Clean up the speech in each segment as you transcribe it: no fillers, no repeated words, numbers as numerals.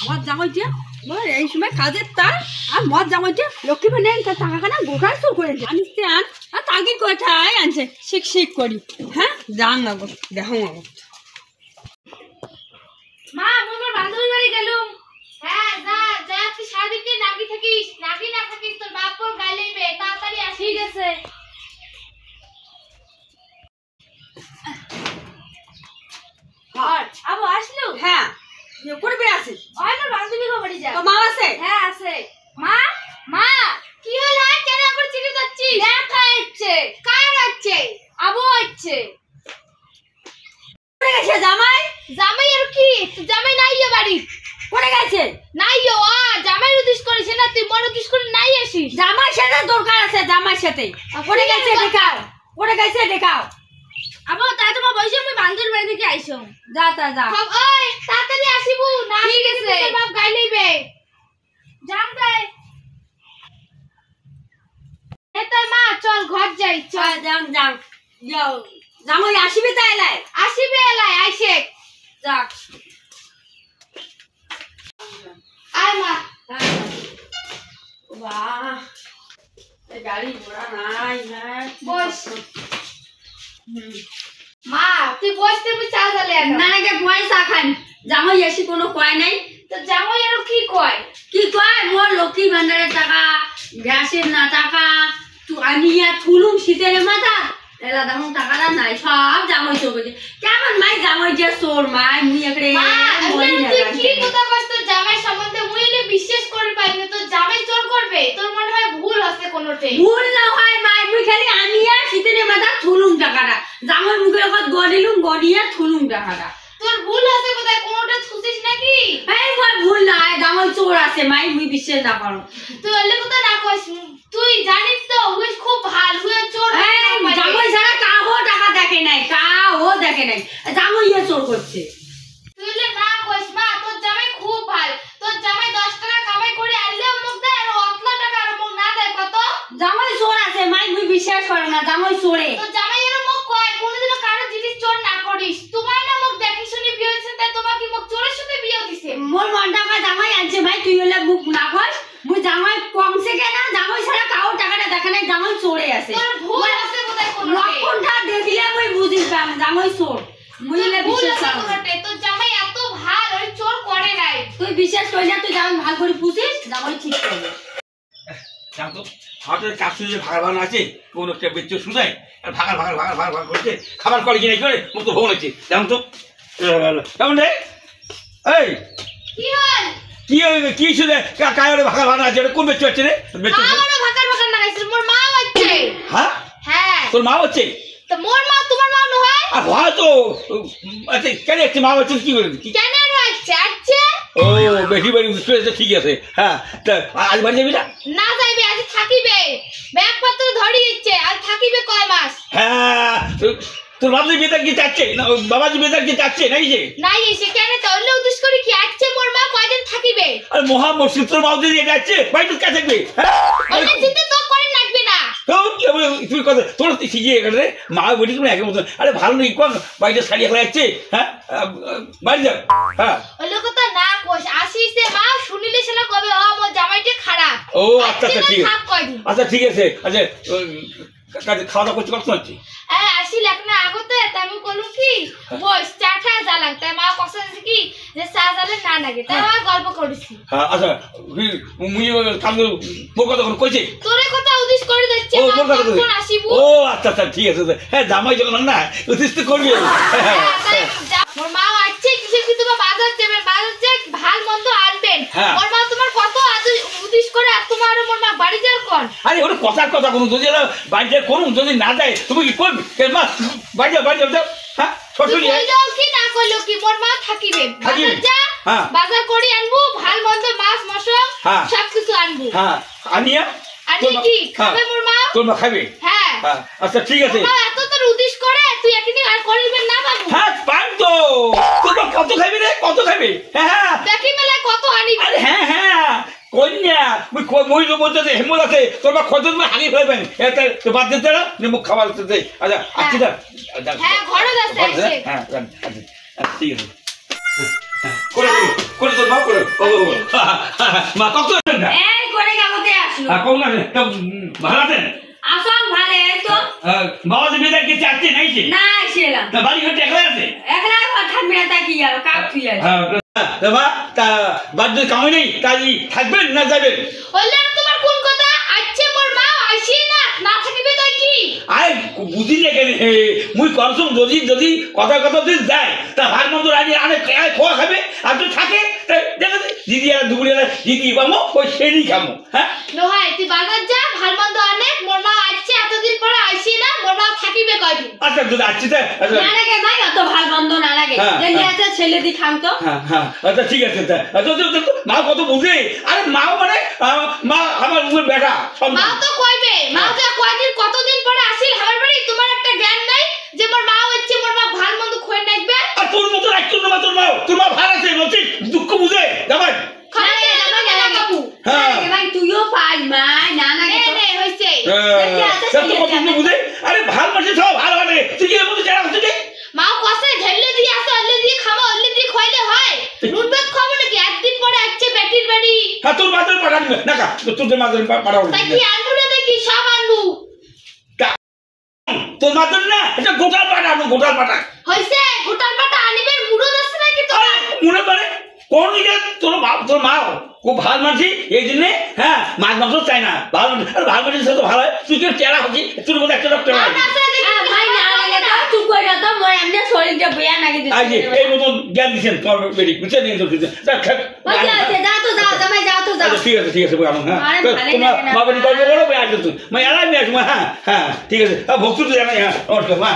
আমার জামাইটা এই সময় কাজের তার আর মদ জামাইটা লক্ষ্মী ভান্ডার তার টাকাখানা গোটায় চুর করেছে আনিসতে আন আর তাকে কোথায় আনছে শিখ শিখ করি হ্যাঁ যান না গো দেখো মা আমার বান্ধবীর বাড়ি গেলুম হ্যাঁ যা যা তুই সারাদিন নাকি থাকিস নাকি না থাকিস তোর বাপ তোর গায়ে লইবে তাড়াতাড়ি আসি ঠিক আছে আর আবু আসলো হ্যাঁ করে বের আসিস আমার বান্ধবী গো বাড়ি যা তো মা আছে হ্যাঁ আছে মা মা কি হলো কেন করে চিঠি যাচ্ছিস দেখা হচ্ছে কার যাচ্ছে আবু হচ্ছে করে গেছে জামাই জামাই আর কি জামাই নাই এ বাড়ি করে গেছে নাই ও জামাই উদিস করিস না তুই মন উদিস করে নাই আসিস জামাই সাথে দরকার আছে জামাই সাথে করে গেছে দেখাও করে গেছে দেখাও আবু তা তোমার বয়সে আমি বান্ধবীর বাড়ি থেকে আইছো যা তা যা ওই তাড়াতাড়ি আসিবু না ঠিক আছে তোর বাপ গাই লইবে জান দে এতাই মা চল ঘর যাই চল যান যান যাও জামাই আসিবে তাইলে আসিবে এলাই আইছে যা আয় মা বাহ এই গাড়ি ঘোড়া নাই হ্যাঁ বস মা তুই বসতে আমি চা জ্বালে না নাকি পয়সা খান জামাই এসে কোনো কয় নাই তো জামাই আর কি কয় কি কয় মোর লক্ষ্মী ভান্ডারের টাকা গ্যাসের না টাকা তুই আনিয়া থুলুম শীতের মাথা এলা দেখুন টাকাটা নাই সব জামাই চোখ কেমন মাই জামাই যে চোর মাই মুই একড়ে মা তুই কি কথা কইছ তোর জামাই সম্বন্ধে মুইলে বিশ্বাস করে পাই না তোর জামাই চোর করবে তোর মনে হয় ভুল আছে কোনোতে ভুল না হয় মাই মুই খালি আনিয়া শীতের মাথা থুলুম টাকাটা জামাই মুখের কথা গড়িলুম গড়িয়া থুলুম টাকাটা তোর ভুল আছে কোথায় কোনোটা ছুছিস নাকি এই মোর ভুল না জামাই চোর আছে মাই মুই বিশ্বাস না করো তুই এলে কথা না কইস তুই জানিস তো হুই খুব ভালো হুই চোর এই জামাই সারা কাও টাকা দেখে নাই কাও দেখে নাই জামাই এ চোর করছে তুই এলে না কইস মা তোর জামাই খুব ভালো তোর জামাই 10 টাকা কামাই করে আনলে মুখ দেয় আর অতলা টাকা আর মুখ না দেয় কত জামাই চোর আছে মাই মুই বিশ্বাস করে না জামাই চোরে তোর জামাই এর মুখ কয় কোনোদিনও কারো জিনিস চোর না করিস তোমার না মুখ দেখি শুনি বিয়ে হইছে তাই তোমাকে মুখ চোরের সাথে বিয়ে দিছে মোর মনটা কয় জামাই আনছে ভাই তুই হলে মুখ না কস মুই জামাই কমছে কেন জামাই সারা কাও টাকাটা দেখে নাই জামাই চোরে আছে তোর ভুল আছে কোথায় কোনো লক্ষণটা দেখলে মুই বুঝিস পাম জামাই চোর মুই হলে বিশ্বাস আছে কর কোথায় তোর জামাই এত ভালো ওই চোর করে নাই তুই বিশ্বাস করি না তুই জামাই ভালো করে পুছিস জামাই ঠিক করবে জানতো হাটের কাজ শুনে ভাগাভাগ আছে কোন একটা বেচে শুধাই আর ভাগার করছে খাবার করে কি নাই করে মুখ তো ভোগ আছে জানো তো কেমন রে এই কি হল কি শুনে কায়ের ভাগাভাগ আছে কোন বেচে হচ্ছে রে বেচে আমারও ভাগার না গাইছে মোর মা হচ্ছে হ্যাঁ হ্যাঁ তোর মা হচ্ছে তো মোর মা তোমার মা ন হয় আর হয়তো আচ্ছা কেন একটা মা হচ্ছে কি করে কেন হচ্ছে আচ্ছা ও বেশি বাড়ি ঠিক আছে হ্যাঁ তা আজ বাড়ি যাবি না না যাইবে আজ থাকিবে ব্যাগপত্র ধরি ইচ্ছে আজ থাকিবে কয় মাস হ্যাঁ তোর বাবাজি বেতার কি চাচ্ছে না বাবাজি বেতার কি চাচ্ছে নাই যে নাই এসে কেন তাহলে উদ্দেশ্য করে কি আচ্ছে মোর মা কয়দিন থাকিবে আর মহা মুশকিল তোর বাবাজি দিয়ে যাচ্ছে বাড়িতে কাছে থাকবে হ্যাঁ ওটা চিন্তা তো করে লাগবে না তুই কথা তোর শিখিয়ে গেলে মা বলি তুমি একের মতন আরে ভালো নেই কোন বাড়িতে শাড়ি এখন যাচ্ছে হ্যাঁ বাড়ি যাও হ্যাঁ ওই কথা না কোশ আসিসে মা শুনিলে সেটা কবে ও মোর জামাইটা খারাপ ও আচ্ছা আচ্ছা ঠিক আছে আচ্ছা খাওয়া দাওয়া করতে কত হচ্ছে আসিল এখন আগতে আমি বলুন কি বস চাটা জ্বালাক তাই মা কষ্ট কি যে চা জ্বালে না লাগে তাই আমি গল্প করেছি হ্যাঁ আচ্ছা মুই কামে মোর কথা কোন কইছে তোরে কথা উদ্দেশ্য করে দিচ্ছে ও মোর কথা কখন আসিবো ও আচ্ছা আচ্ছা ঠিক আছে হ্যাঁ জামাই যখন না উদ্দেশ্য করবি মোর মা আছে কিসে কি তুমি বাজার যাবে বাজার যে ভাল মন্দ আনবেন মোর মা তোমার কত উদ্দেশ্য করে আর তোমার মোর মা বাড়ি যার কোন আরে ওরে কথা কোন যদি বাড়িতে করুন যদি না যায় তুমি কি করবি মা বাড়ি যাও হ্যাঁ ছোট কি না কইলো কি মোর মা থাকিবে বাজার যা বাজার করে আনবো ভাল মন্দ মাছ মশলা সব কিছু আনবো হ্যাঁ আনিয়া আনি কি খাবে মোর মা তোর মা খাবে হ্যাঁ আচ্ছা ঠিক আছে মা এত তোর উদ্দেশ্য করে তুই একদিন আর করিবে না বাবু হ্যাঁ পান তো তোর মা কত খাবে রে কত খাবে হ্যাঁ দেখি মেলা কত আনি আরে হ্যাঁ হ্যাঁ কন্যা মই বলতে হেমল আছে তোর মা কত হাগি ফেলবেন এটা তো বাদ দিতে না মুখ খাবার দিতে আচ্ছা আসছি না হ্যাঁ ঘরে যাচ্ছে হ্যাঁ ঠিক আছে করে করে তোর বাপ করে মা কত না এই করে কাগজে আসলো কোন আছে ভালো আছেন আসল ভালো এই তো বাবা যে বেদার কে চাচ্ছে নাই যে না ছিলাম তা বাড়ি ঘর একলা আছে একলা কথা মেটা কি আর কাক তুই আছে বাবা তা বাড়িতে কামাই নেই তাই থাকবেন না যাবেন বললে তোমার কোন কথা আচ্ছা মোর মা আইছি না না থাকিবে তাই কি আই বুঝি না কেন মুই করছম যদি যদি কথা কথা তুই যায় তা ভার মন্দ রানি আনে খোয়া খাবে আর তুই থাকে দেখো দিদি আর দুপুরে দিদি পামো ওই সেদিন খামো হ্যাঁ লোহাই তুই বাজার যা ভাল মন্দ আনে মোর মা আইছে এতদিন পরে আইছি না মোর মা থাকিবে কয়দিন আচ্ছা তুই আসছিস না লাগে ভাই অত ভাল বন্ধ না লাগে যদি আছে ছেলে দি খাম তো হ্যাঁ আচ্ছা ঠিক আছে মা কত বুঝে আরে মাও মানে মা আমার উপর বেটা মা তো কইবে মা তো কয়দিন কতদিন পরে আসিল আমার বাড়ি তোমার একটা জ্ঞান নাই যে মোর মা হচ্ছে মোর মা ভাল মন্দ খোয় নাইবে আর তোর মতো রাখছো না তোর মা ভালো আছে বলছি দুঃখ বুঝে যাবাই খালি না বাবু হ্যাঁ ভাই তুইও পাই মা না লাগে তো নে হইছে সব তো কত বুঝে আরে ভাল মাঝে সব ভালো হবে তুই কি মতো জানা হচ্ছে মা কসে ঢেলে দিয়ে আসে অল্লে দিয়ে খাবো অল্লে দিয়ে খাইলে হয় নুন ভাত খাবো নাকি একদিন পরে আসছে বেটির বাড়ি হ্যাঁ তোর মাথায় পাঠান না কা তোর মাথায় পাঠাও তাই কি আনবো না দেখি সব আনবো তোর মাথায় না এটা গোটাল পাঠা হইছে গোটাল পাটা আনিবের মুড়ো আছে নাকি তোরা মনে পারে কোন দিকে তোর মা খুব ভালো মানছি এই জন্য হ্যাঁ মাছ মাংস চাই না ভালো আর ভালো মানছি সে তো ভালো তুই কি টেরা হচ্ছিস তোর মধ্যে একটা ডক্টর ভাই না লাগে তো চুপ করে দাও তো মোর এমনি শরীরটা বয়া নাকি আই যে এই মতন জ্ঞান দিছেন তোর বেরি বুঝছেন এই তো কিছু আছে যাও তো যাও জামাই যাও তো যাও ঠিক আছে বলো হ্যাঁ তোমার মা বেরি কল করো বে আসবে তুই মই আলাই বে আসবো হ্যাঁ ঠিক আছে ভক্ত তো জানাই হ্যাঁ ওর তো মা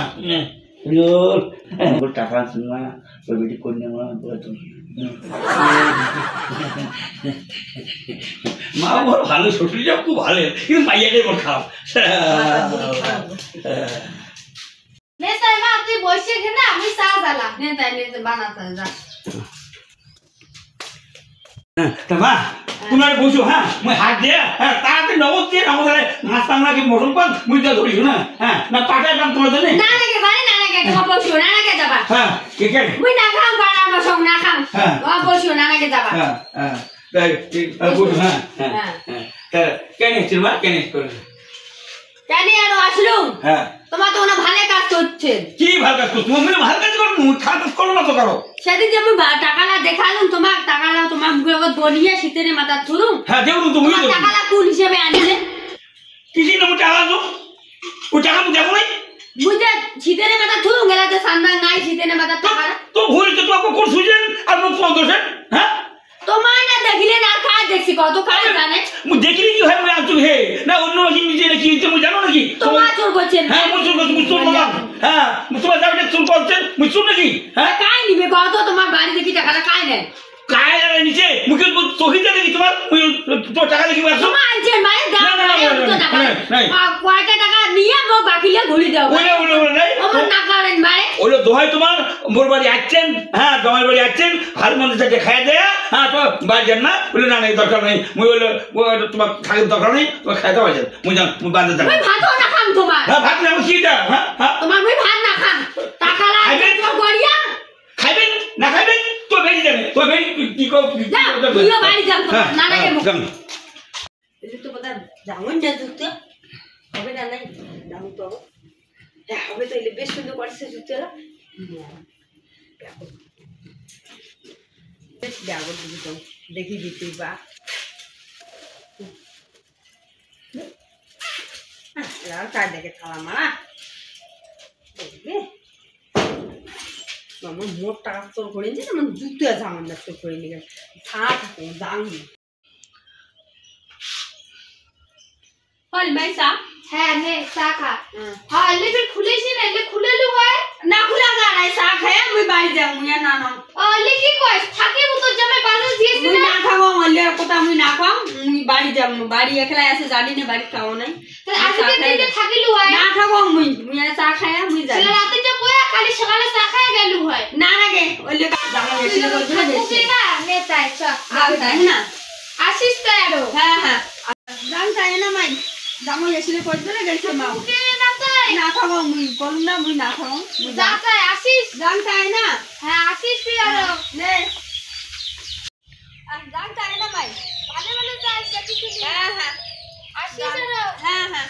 ওর টাকা আছে না ওর বেটি কন্যা মা বলে তো মা বড় ভালো শ্বশুরটা খুব ভালো কিন্তু মাইয়াটাই বড় খারাপ নে তাই মা তুই বসে খেনা আমি চা জ্বালা নে তাই নে বানাতে যা তা মা তোমার বসো হ্যাঁ মই হাত দিয়ে হ্যাঁ তাড়াতাড়ি নগদ দিয়ে নগদ মাছ টাংলা কি মটন পান মুই যা ধরিস না হ্যাঁ না পাঠাই পান তোমার জন্য না লাগে ভাই না লাগে খবর শুনা না লাগে যাবা হ্যাঁ কে কে মুই না খাম পাড়া আমার সঙ্গ না খাম খবর শুনা না লাগে যাবা হ্যাঁ হ্যাঁ তাই বসো হ্যাঁ হ্যাঁ কেন ছিল মা কেন করে কেন আর আসলুম হ্যাঁ তোমার তো না ভালো কাজ করছে কি ভালো কাজ করছো তুমি ভালো কাজ করো খারাপ কাজ করো না তো করো সেদিন যে আমি টাকালা দেখালুম তোমার টাকালা তোমার মুখের লগত বনিয়ে শীতের মাথা ধরুম হ্যাঁ দেখুন তুমি টাকালা কোন হিসেবে আনিলে কিসি না টাকা দাও ও টাকা তো দেখো নাই বুঝে শীতের মাথা ধরুম গেলা তো সান্দার নাই শীতের মাথা টাকালা তো ভুল তো তোমাকে কোন সুজেন আর মুখ কোন দোষেন হ্যাঁ তোমার না দেখিলে না কাজ দেখছি কত কাজ জানে মু দেখিলি কি হয় মই আনছো হে না অন্য জিনিস যে কি তুমি জানো নাকি তোমার চোর করছেন হ্যাঁ মুই চোর করছি মুই চোর না হ্যাঁ তোমার যাবে চোর করছেন মুই চোর নাকি হ্যাঁ কাই নিবে কত তোমার বাড়ি দেখি টাকাটা কাই নেয় কায় লাগে নিচে মুখে চোখিতে নাকি তোমার তো টাকা দেখি আসছো তোমার আনছেন মানে দাও তো টাকা কয়টা টাকা নিয়ে মো বাকিলে ঘুরি দাও ওলে নাই আমার না করেন মানে ওলে দোহাই তোমার মোর বাড়ি আসছেন হ্যাঁ তোমার বাড়ি আসছেন হার মন্দির থেকে খাই দেয়া হ্যাঁ তো বাড়ি যান না বলে না নাই দরকার নেই মুই ওলে তোমার থাকার দরকার নেই তোমার খাইতে পারছেন মুই যান মুই বাজার যান মুই ভাতও না খাম তোমার হ্যাঁ ভাত না কি দা হ্যাঁ হ্যাঁ তোমার মুই ভাত না খাম টাকা লাগে তো গড়িয়া খাইবেন না খাইবেন তো বেরি যাবে তো বেরি কি কো না তুইও বাড়ি যাম না লাগে মুখ যান এই তো কথা যাওন যা জুতে হবে না নাই দাম তো হবে তো এলে বেশ সুন্দর করছে জুতেরা বেশ দাও দিতো দেখি দিতে বা আর কাজ দেখে খাওয়া মা দেখবে আমার মোট টাকা চোর করে নিয়েছে আমার জুতো জামান না চোর করে নিয়ে গেছে থাকা থাকে জানবি হল মাইসা হ্যাঁ নে চা খা হ্যাঁ আলে ফির খুলেছি না এলে খুলেলু হয় না খুলা না নাই চা খায় মুই বাড়ি যাম মুই না না আলে কি কইস থাকে তো জামাই বাজার দিয়েছি মুই না না খাবো মল্লে কথা মুই না খাম মুই বাড়ি যাম বাড়ি একলা আছে জানি না বাড়ি খাও নাই আজকে দিনে থাকিলু হয় না খাবো মুই চা খায় মুই যাই সেলা রাতে যে বয়া কালি সকালে চা খায় গেলু হয় না লাগে ওলে জামা এসে করতে বুঝি না নে তাই চ তাই না আসিস তো আরো হ্যাঁ হ্যাঁ জান তাই না মাই জামা এসে করতে গেছে মা কে না তাই না খাবো মুই বলুন না মুই না খাবো যা তাই আসিস জান তাই না হ্যাঁ আসিস তুই আরো নে যান তাই না ভাই ভালো ভালো যাই দেখি তুমি হ্যাঁ হ্যাঁ আসি চলো হ্যাঁ হ্যাঁ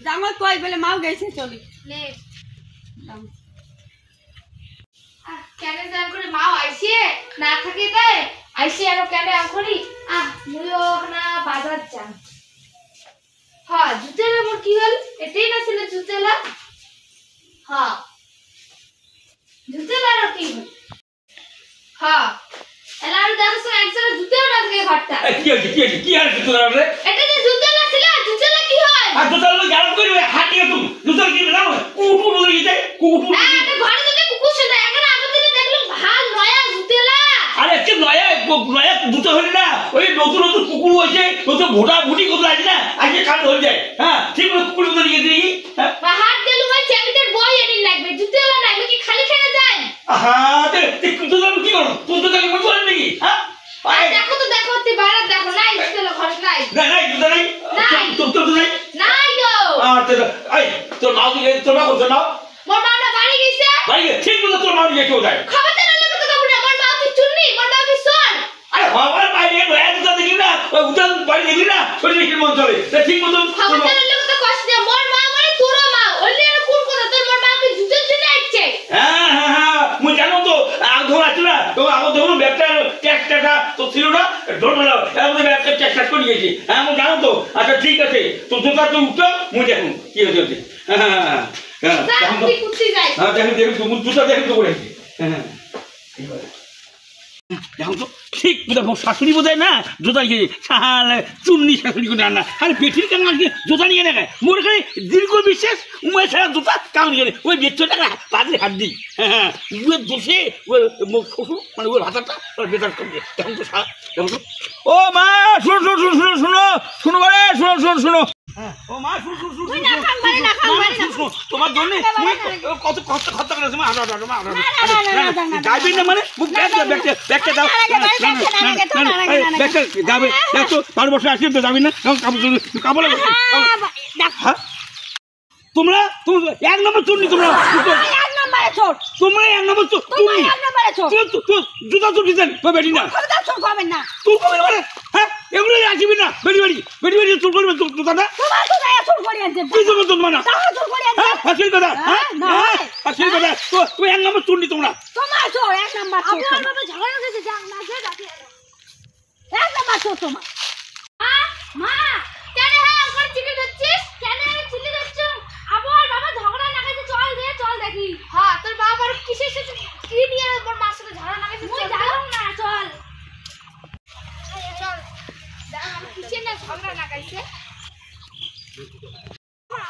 জামাই কই বলে মাও গেছে চলি লে কেন যান করে মা আইসে না থাকে তাই আইসে আর কেন আখরি মুইও না বাজার যান হ্যাঁ জুতেলা মোর কি হল এটাই না ছিল জুতেলা হ্যাঁ জুতেলা আর কি হল হ্যাঁ এলার দেখো একজন জুতেও না থাকে ঘরটা কি আর জুতোলা রে এটা যে জুতেলা ছিল জুতেলা কি হয় আর জুতোলা তো গাল করে হাটিয়ে তুমি জুতোলা কি নাও কুকুর বলে দিতে কুকুর এটা ঘরে যদি কুকুর শুনে এখন আগতে দেখলাম ভাল নয়া জুতেলা আরে কি নয়া জুতো হল না ওই নতুন নতুন কুকুর হয়েছে নতুন ভোটা ভুটি কোথাও আছে না আজকে কাল হয়ে যায় হ্যাঁ ঠিক করে কুকুর মতো নিয়ে দিই হ্যাঁ হাত দিলু ভাই চ্যামিটার বই এনে লাগবে জুতেলা নাই কি খালি খেলে যায় হ্যাঁ তো তুমি কি করো তুই তো তাকে মতো নাকি হ্যাঁ দেখো তো দেখো তে বাইরে দেখো নাই জুতেলা ঘরে নাই নাই জুতো নাই তো নাই নাই গো আচ্ছা এই তোর নাও দিকে তোর নাও করছো নাও মোর মাটা বাড়ি গেছে বাড়ি ঠিক মতো তোর নাও নিয়ে কেউ যায় খবরদার লাগে তো কাবুনা মোর মা কি চুন্নি মোর মা কি সর আরে বাবার বাইরে নয়া জুতো দেখি না ওই উঠান বাড়ি দেখি না শরীরে মন চলে ঠিক মতো খবরদার লাগে তো কষ্ট দে মোর মা মানে তোর মা ওলে আর কোন কথা তোর মোর মা কি জুতের জন্য আইছে হ্যাঁ মুই জানো তো আগ ধর আছে না তো আগ ধর ব্যাগটা ট্যাক্সটা তো ছিল না ধর না এর মধ্যে ব্যাগটা ট্যাক্স করে গেছি হ্যাঁ মুই জানো তো আচ্ছা ঠিক আছে তো জুতা তো উঠো মুই দেখুন কি হচ্ছে হ্যাঁ দেখুন তো কুত্তি যাই হ্যাঁ দেখুন তো মুই জুতা দেখুন তো করেছি হ্যাঁ দেখুন তো ঠিক বোধহয় শাশুড়ি বোধহয় না জুতা গিয়ে চুন্নি শাশুড়ি করে না আরে পেটির কেন আজকে জুতা নিয়ে নেয় মোর এখানে দীর্ঘ বিশ্বাস উমের ছাড়া জুতা কাউ নিয়ে নেয় ওই বেচো টাকা পাঁচের হাত দিই হ্যাঁ ওই দোষে ওই শ্বশুর মানে ওর হাতাটা ওর বেতার করবে দেখুন তো দেখুন তো ও মা শোনো শোনো শোনো শোনো শোনো শোনো বারে শোনো শোনো শোনো ও মা শুনো শুনো শুনো শুনো তোমার জন্য কত কষ্ট খরচা করেছে মা যাবি না মানে মুখ ব্যাগটা দাও ব্যাগটা যাবে দেখো 12 বছর আসি তো যাবি না কাপড় তোমরা এক নম্বর চুন্নি তোমরা তোমরা এক নম্বর চুন্নি জুতা চুটি দেন তো বেটি না তুই কবে মানে হ্যাঁ এগুলো আসবি না বেটি বেটি বেটি বেটি চুল করবে জুতাটা কি জন্য তোমার না হ্যাঁ হাসির কথা হ্যাঁ হাসির কথা তো তুমি এক নম্বর চুন্নি তোমরা মা কেন হ্যাঁ ওখানে চিকেন হচ্ছিস কেন চিলি হচ্ছ আবার বাবা ঝগড়া লাগাইছে চল দেখি হ্যাঁ তোর বাবার কিসের সাথে কি নিয়ে ওর মার সাথে ঝগড়া লাগাইছে মই জানো না চল চল দাঁড়া কিসের না ঝগড়া লাগাইছে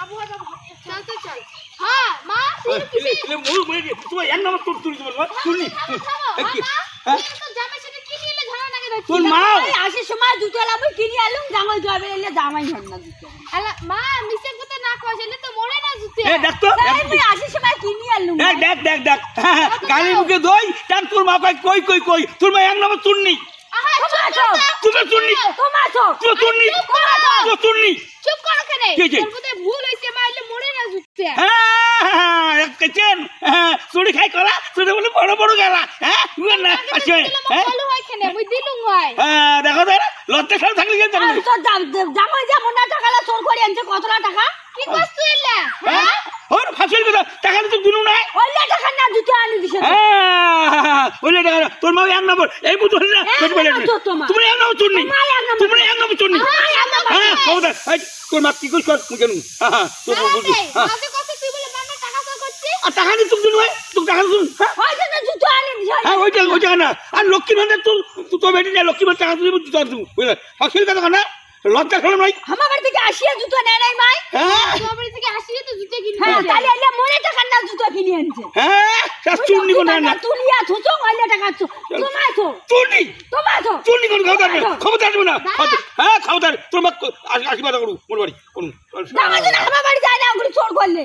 আবহাওয়া চল তো চল হ্যাঁ মা তুই কিসে মোর বলে তুমি এক নম্বর চুন্নি তোমার চুন্নি কি হ্যাঁ তো জামাই সাথে কি নিয়ে ঝগড়া লাগাইছে তোর মা আসির সময় জুতো লাভ কিনে আলুম জামাই যাবে এলে জামাই ধর না জুতো আলা মা মিছে কথা না কইলে তো মরে না জুতে এ দেখ তো আমি আসির সময় কিনে আলুম দেখ কালি মুখে দই তার তোর মা কই তোর মা এক নম্বর চুন্নি তুমি চুন্নি চুপ করো কেন তোর মধ্যে ভুল হইছে মাইলে মরে না জুতে হ্যাঁ কেচেন চুরি খাই করা চুরি বলে বড় গেলা হ্যাঁ না আছে হ্যাঁ ভালো হয় কেন মই দিলুম হয় হ্যাঁ দেখো তো লজ্জা খাও থাকলে কেন জানো তো জামাই যেমন না টাকালা চোর করে আনছে কতলা টাকা কি কষ্ট এলা হ্যাঁ ওর ফাঁসির কথা টাকা তো দিনু নাই ওইলে টাকা না জুতো আনি দিছে হ্যাঁ ওইলে টাকা তোর মা এক নম্বর এই বুঝো না তুমি এক নম্বর চুন্নি তুমি এক নম্বর চুন্নি হ্যাঁ খবরদার তোর মা কি কইছ কেন হ্যাঁ তো বুঝি আগে কত তুই বলে মামা টাকা তো করছিস আর টাকা দি তুমি দিন তুই টাকা দিন ওই যে জুতো আনি দিছে হ্যাঁ ওইটা না আর লক্ষ্মী ভান্ডার তো বেটি না লক্ষ্মী ভান্ডার টাকা দিব জুতো তুমি বুঝলে ফাঁসির কথা না লজ্জা খেলাম নাই আমার বাড়ি থেকে আসিয়া জুতো নেয় নাই মাই হ্যাঁ তোর বাড়ি থেকে আসিয়ে তো জুতে কিনে হ্যাঁ তাহলে এলে মনে টাকা না জুতো কিনে আনছে হ্যাঁ তা চুন্নি কোন না তুলিয়া থুচো ওইলে টাকা তোমায় তো চুন্নি কোন খবরদার দেবে না হ্যাঁ খবরদার তোর মা আশীর্বাদ করু মোর বাড়ি করুন আমার বাড়ি যায় না ওগুলো চোর করলে